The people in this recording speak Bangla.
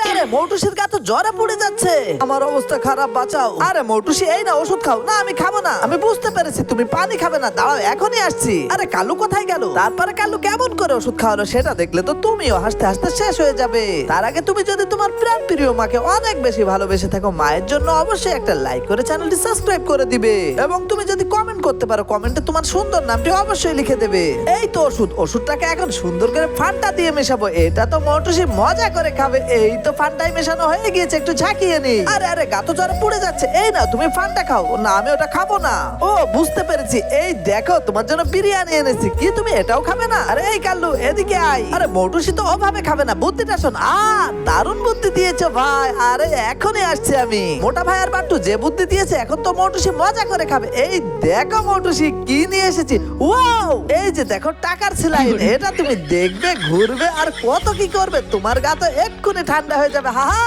আরে আরে মৌটুসির গা তো জ্বরে পড়ে যাচ্ছে, আমার অবস্থা খারাপ, বাঁচাও। আরে মৌটুসি এই না ওষুধ খাও। না আমি খাবো না, আমি বুঝতে পেরেছি তুমি পানি খাবে না, দাঁড়াও এখনই আসছি। আরে কালু কোথায় গেল? তারপরে কালু কেমন করে ওষুধ খাওয়ালো সেটা দেখলে তো তুমিও হাসতে হাসতে শেষ হয়ে যাবে। তার আগে তুমি যদি তোমার প্রাণ প্রিয় মাকে অনেক বেশি ভালোবেসে থাকো, মায়ের জন্য অবশ্যই একটা লাইক করে চ্যানেলটি সাবস্ক্রাইব করে দিবে। এবং তুমি যদি কমেন্ট করতে পারো, কমেন্টে তোমার সুন্দর নামটি অবশ্যই লিখে দেবে। এই তো ওষুধটাকে এখন সুন্দর করে ফান্টা দিয়ে মেশাবো। এটা তো মৌটুসি মজা করে খাবে। এই তো ফান্টাই মেশানো হয়ে গিয়েছে, একটু ঝাঁকিয়ে নি। আরে আরে গা তো জ্বরে পুড়ে যাচ্ছে। এই না তুমি ফান্টা খাও। না আমি ওটা খাবো না। ও বুঝতে পেরেছি, এই দেখো তোমার জন্য বিরিয়ানি এনেছি। কি তুমি এটাও খাবে না? আরে এই কাল্লু এদিকে আয়। আরে মৌটুসি তো ওভাবে খাবে না, বুদ্ধিটা শোন। দারুণ বুদ্ধি দিয়েছো ভাই। আরে এখনই আসছি আমি। মোটা ভাই আর বান্টু যে বুদ্ধি দিয়েছে, এখন তো মৌটুসি মজা করে খাবে। এই দেখো মৌটুসি কি নিয়ে এসেছি। ওয়াও, এই যে দেখো টাকার সেলাইন। এটা তুমি দেখবে, ঘুরবে আর কত কি করবে। তোমার গা তো এক্ষুনি ঠান্ডা হয়ে যাবে। হা হা।